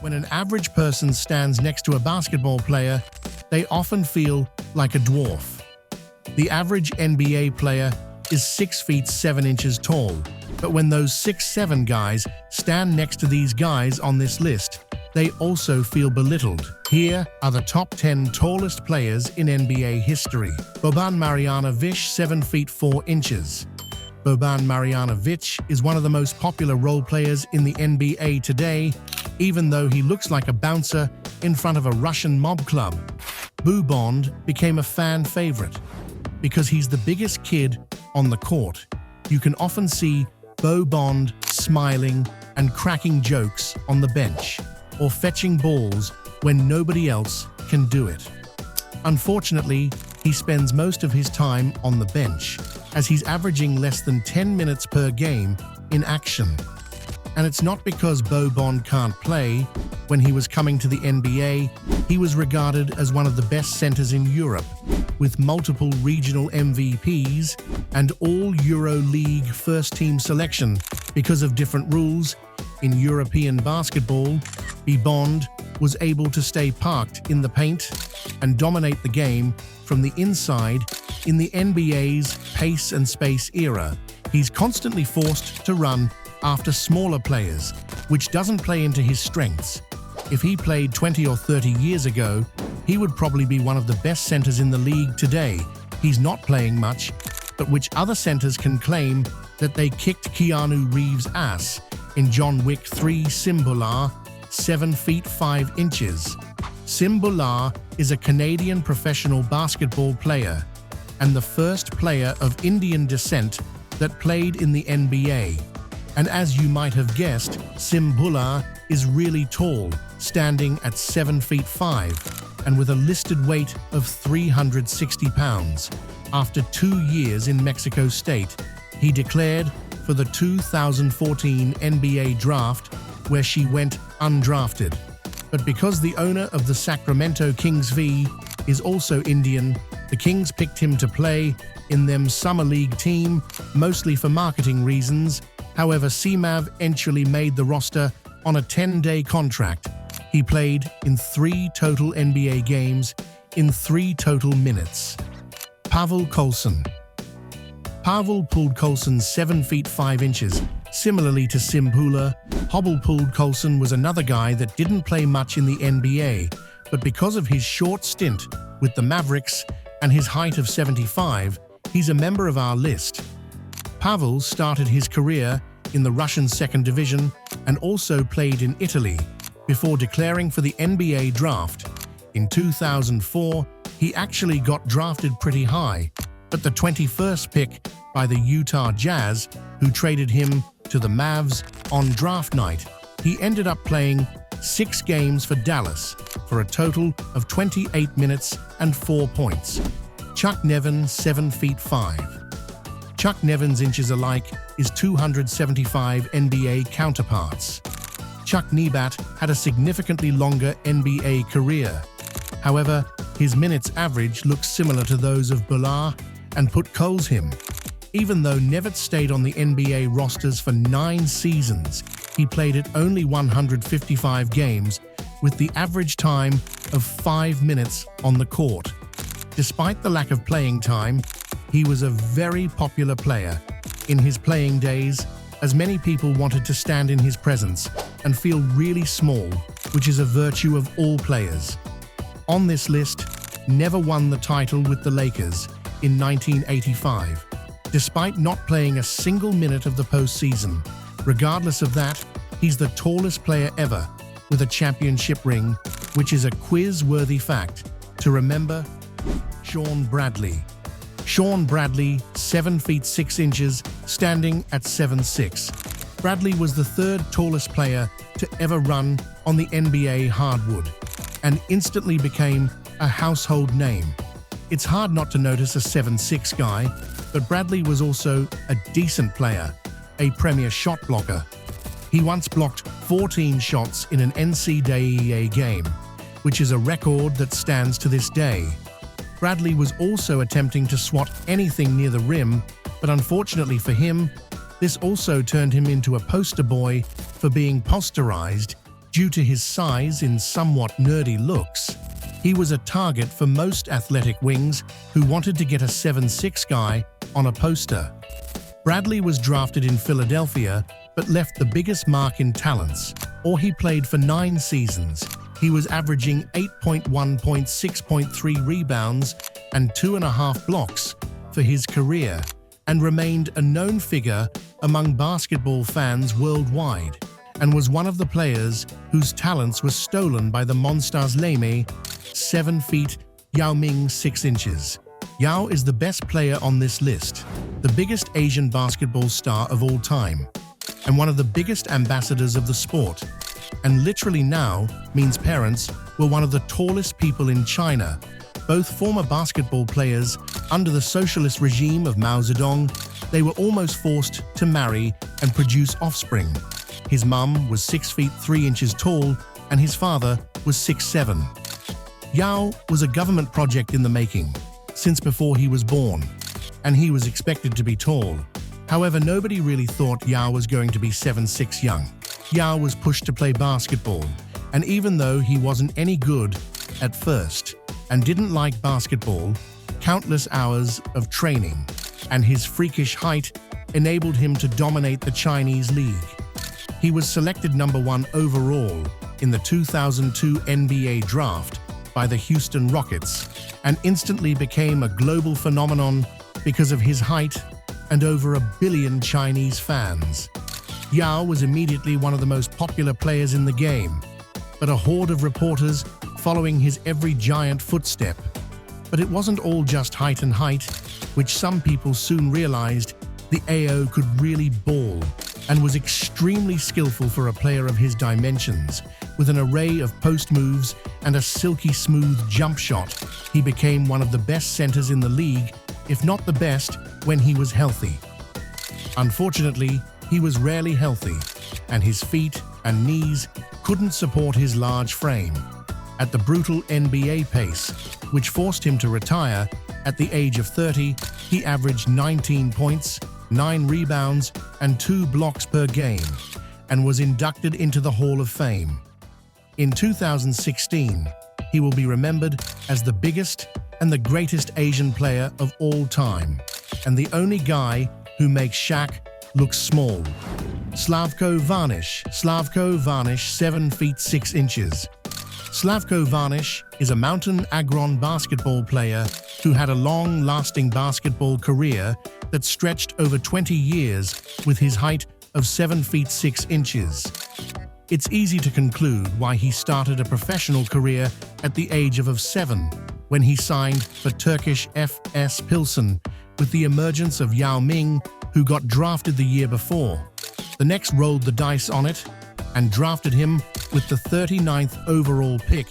When an average person stands next to a basketball player, they often feel like a dwarf. The average NBA player is 6 feet 7 inches tall, but when those 6'7" guys stand next to these guys on this list, they also feel belittled. Here are the top 10 tallest players in NBA history. Boban Marjanovic, 7 feet 4 inches. Boban Marjanovic is one of the most popular role players in the NBA today, even though he looks like a bouncer in front of a Russian mob club. Boban became a fan favorite because he's the biggest kid on the court. You can often see Boban smiling and cracking jokes on the bench, or fetching balls when nobody else can do it. Unfortunately, he spends most of his time on the bench, as he's averaging less than 10 minutes per game in action. And it's not because Boban can't play. When he was coming to the NBA, he was regarded as one of the best centers in Europe, with multiple regional MVPs and all EuroLeague first-team selection. Because of different rules in European basketball, Boban was able to stay parked in the paint and dominate the game from the inside. In the NBA's pace and space era, he's constantly forced to run after smaller players, which doesn't play into his strengths. If he played 20 or 30 years ago, he would probably be one of the best centers in the league today. He's not playing much, but which other centers can claim that they kicked Keanu Reeves' ass in John Wick 3? Sim Bhullar, 7 feet 5 inches. Sim Bhullar is a Canadian professional basketball player and the first player of Indian descent that played in the NBA. And as you might have guessed, Sim Bhullar is really tall, standing at 7 feet 5 and with a listed weight of 360 pounds. After 2 years in Mexico State, he declared for the 2014 NBA draft, where she went undrafted. But because the owner of the Sacramento Kings is also Indian, the Kings picked him to play in them summer league team, mostly for marketing reasons. However, Simav eventually made the roster on a 10-day contract. He played in 3 total NBA games in 3 total minutes. Pavel Coulson. Pavel Coulson, 7 feet 5 inches. Similarly to Sim Bhullar, Pavel Coulson was another guy that didn't play much in the NBA, but because of his short stint with the Mavericks and his height of 75, he's a member of our list. Pavel started his career in the Russian second division and also played in Italy before declaring for the NBA draft. In 2004, he actually got drafted pretty high, but the 21st pick by the Utah Jazz, who traded him to the Mavs on draft night. He ended up playing 6 games for Dallas for a total of 28 minutes and 4 points. Chuck Nevin, 7 feet 5. Chuck Nevin's inches alike is 275 NBA counterparts. Chuck Nebat had a significantly longer NBA career. However, his minutes average looks similar to those of Bhullar and put Coles him. Even though Nevitt stayed on the NBA rosters for 9 seasons, he played at only 155 games with the average time of 5 minutes on the court. Despite the lack of playing time, he was a very popular player in his playing days, as many people wanted to stand in his presence and feel really small, which is a virtue of all players. On this list, never won the title with the Lakers in 1985, despite not playing a single minute of the postseason. Regardless of that, he's the tallest player ever with a championship ring, which is a quiz-worthy fact to remember. Shawn Bradley. Shawn Bradley, 7 feet 6 inches, standing at 7'6". Bradley was the 3rd tallest player to ever run on the NBA hardwood and instantly became a household name. It's hard not to notice a 7'6" guy, but Bradley was also a decent player, a premier shot blocker. He once blocked 14 shots in an NCAA game, which is a record that stands to this day. Bradley was also attempting to swat anything near the rim, but unfortunately for him, this also turned him into a poster boy for being posterized Due to his size and somewhat nerdy looks, he was a target for most athletic wings who wanted to get a 7'6" guy on a poster. Bradley was drafted in Philadelphia but left the biggest mark in talents, or he played for 9 seasons. He was averaging 8.1 points, 6.3 rebounds, and 2.5 blocks for his career, and remained a known figure among basketball fans worldwide, and was one of the players whose talents were stolen by the Monsters Lame, 7 feet, Yao Ming 6 inches. Yao is the best player on this list, the biggest Asian basketball star of all time, and one of the biggest ambassadors of the sport, and literally now means parents were one of the tallest people in China. Both former basketball players under the socialist regime of Mao Zedong, they were almost forced to marry and produce offspring. His mum was 6 feet 3 inches tall, and his father was 6'7". Yao was a government project in the making, since before he was born, and he was expected to be tall. However, nobody really thought Yao was going to be 7'6" young. Yao was pushed to play basketball, and even though he wasn't any good at first and didn't like basketball, countless hours of training and his freakish height enabled him to dominate the Chinese league. He was selected number 1 overall in the 2002 NBA draft by the Houston Rockets and instantly became a global phenomenon because of his height and over 1 billion Chinese fans. Yao was immediately one of the most popular players in the game, but a horde of reporters following his every giant footstep. But it wasn't all just height and height, which some people soon realized the AO could really ball and was extremely skillful for a player of his dimensions. With an array of post moves and a silky smooth jump shot, he became one of the best centers in the league, if not the best, when he was healthy. Unfortunately, he was rarely healthy, and his feet and knees couldn't support his large frame at the brutal NBA pace, which forced him to retire. At the age of 30, he averaged 19 points, 9 rebounds, and 2 blocks per game, and was inducted into the Hall of Fame. In 2016, he will be remembered as the biggest and the greatest Asian player of all time, and the only guy who makes Shaq look small. Slavko Varnish, 7 feet 6 inches. Slavko Varnish is a Mountain Agron basketball player who had a long-lasting basketball career that stretched over 20 years with his height of 7 feet 6 inches. It's easy to conclude why he started a professional career at the age of 7, when he signed for Turkish FS Pilsen with the emergence of Yao Ming, who got drafted the year before. The Knicks rolled the dice on it and drafted him with the 39th overall pick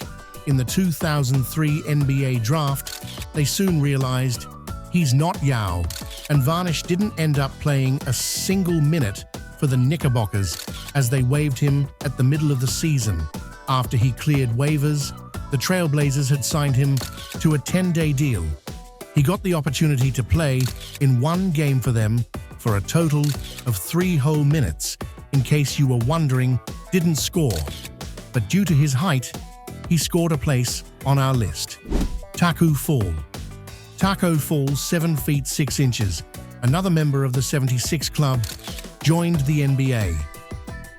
in the 2003 NBA draft. They soon realized he's not Yao, and Varnish didn't end up playing a single minute for the Knickerbockers as they waived him at the middle of the season. After he cleared waivers, the Trailblazers had signed him to a 10-day deal. He got the opportunity to play in 1 game for them for a total of 3 whole minutes. In case you were wondering, didn't score. But due to his height, he scored a place on our list. Tacko Fall. Tacko Fall, 7 feet 6 inches, another member of the 76 Club, joined the NBA.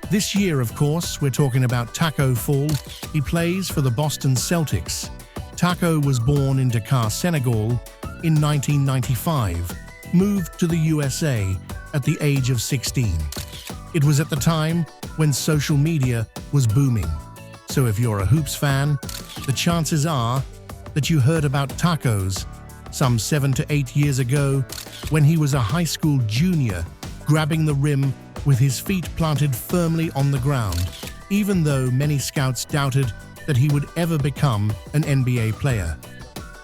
This year, of course, we're talking about Tacko Fall. He plays for the Boston Celtics. Tacko was born in Dakar, Senegal in 1995, moved to the USA at the age of 16. It was at the time when social media was booming. So if you're a Hoops fan, the chances are that you heard about Tacko's some 7 to 8 years ago when he was a high school junior, grabbing the rim with his feet planted firmly on the ground, even though many scouts doubted that he would ever become an NBA player.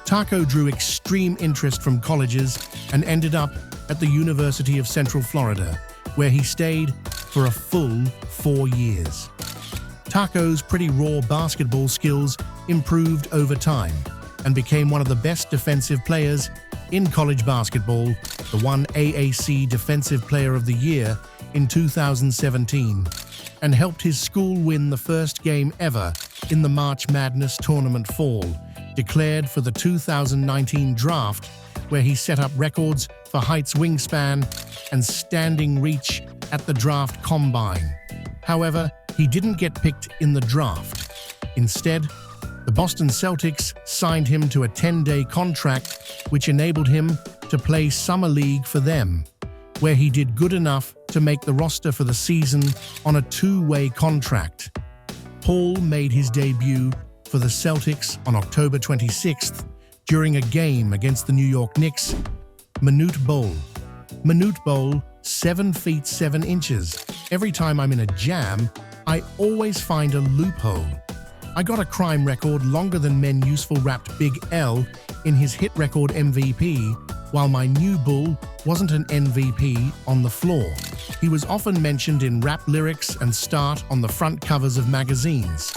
Tacko drew extreme interest from colleges and ended up at the University of Central Florida, where he stayed for a full 4 years. Tacko's pretty raw basketball skills improved over time and became one of the best defensive players in college basketball, the one AAC Defensive Player of the Year in 2017 and helped his school win the first game ever in the March Madness Tournament Fall, declared for the 2019 draft, where he set up records for heights, wingspan, and standing reach at the draft combine. However, he didn't get picked in the draft. Instead, the Boston Celtics signed him to a 10-day contract, which enabled him to play Summer League for them, where he did good enough to make the roster for the season on a two-way contract. Paul made his debut for the Celtics on October 26th during a game against the New York Knicks. Manute Bol, 7 feet 7 inches. Every time I'm in a jam, I always find a loophole. I got a crime record longer than Men Useful rapped Big L in his hit record MVP, while my new bull wasn't an MVP on the floor. He was often mentioned in rap lyrics and start on the front covers of magazines.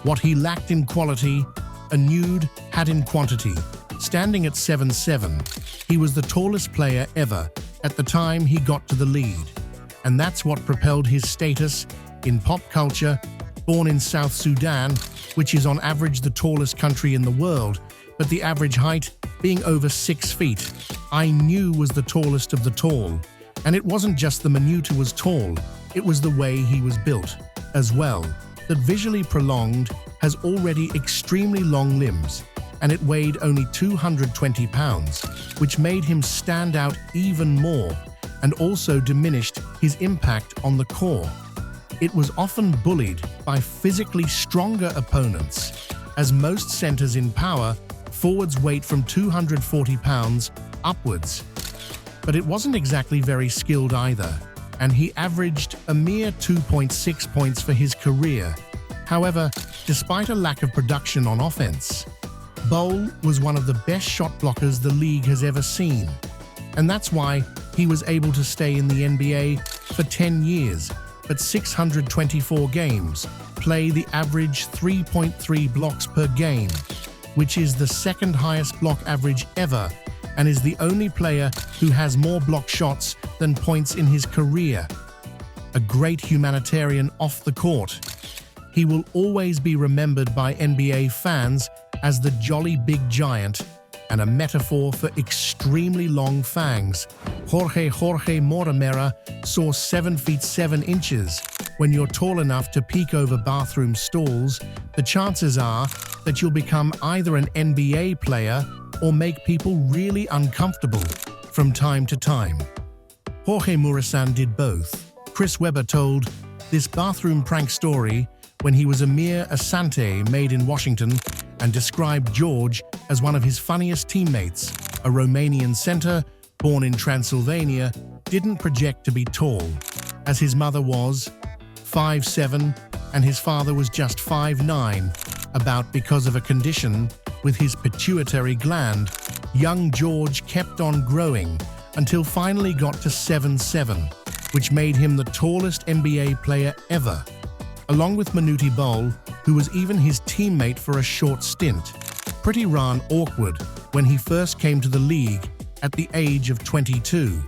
What he lacked in quality, a nude had in quantity. Standing at 7'7", he was the tallest player ever at the time he got to the lead. And that's what propelled his status in pop culture. Born in South Sudan, which is on average the tallest country in the world, but the average height being over 6 feet, I knew was the tallest of the tall. And it wasn't just the Manute who was tall, it was the way he was built as well, that visually prolonged, has already extremely long limbs, and it weighed only 220 pounds, which made him stand out even more and also diminished his impact on the core. It was often bullied by physically stronger opponents, as most centers in power forwards weight from 240 pounds upwards. But it wasn't exactly very skilled either, and he averaged a mere 2.6 points for his career. However, despite a lack of production on offense, Bol was one of the best shot blockers the league has ever seen. And that's why he was able to stay in the NBA for 10 years, but 624 games, play the average 3.3 blocks per game, which is the second highest block average ever, and is the only player who has more block shots than points in his career. A great humanitarian off the court. He will always be remembered by NBA fans as the jolly big giant and a metaphor for extremely long fangs. Jorge Morimera saw 7 feet 7 inches. When you're tall enough to peek over bathroom stalls, the chances are that you'll become either an NBA player or make people really uncomfortable from time to time. Jorge Murasan did both. Chris Webber told this bathroom prank story when he was Amir Asante made in Washington and described George as one of his funniest teammates. A Romanian center born in Transylvania didn't project to be tall, as his mother was 5'7" and his father was just 5'9", about because of a condition with his pituitary gland. Young George kept on growing until finally got to 7'7", which made him the tallest NBA player ever, along with Manute Bol, who was even his teammate for a short stint. Pretty ran awkward when he first came to the league at the age of 22.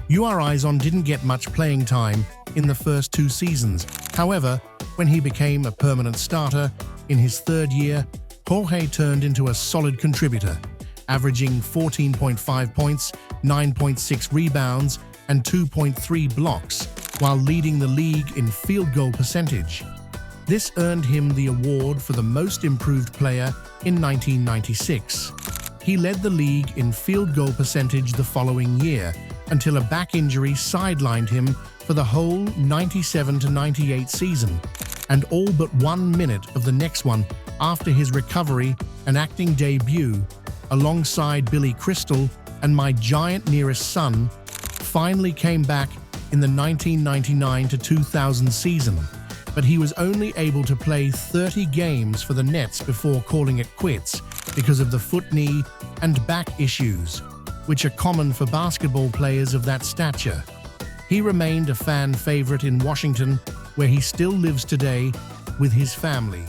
Urizon didn't get much playing time in the first 2 seasons. However, when he became a permanent starter in his 3rd year, Jorge turned into a solid contributor, averaging 14.5 points, 9.6 rebounds, and 2.3 blocks, while leading the league in field goal percentage. This earned him the award for the Most Improved Player in 1996. He led the league in field goal percentage the following year, until a back injury sidelined him for the whole 97-98 season, and all but 1 minute of the next one after his recovery and acting debut, alongside Billy Crystal and My Giant Nearest Son, finally came back in the 1999-2000 season, but he was only able to play 30 games for the Nets before calling it quits because of the foot, knee, and back issues, which are common for basketball players of that stature. He remained a fan favorite in Washington, where he still lives today with his family.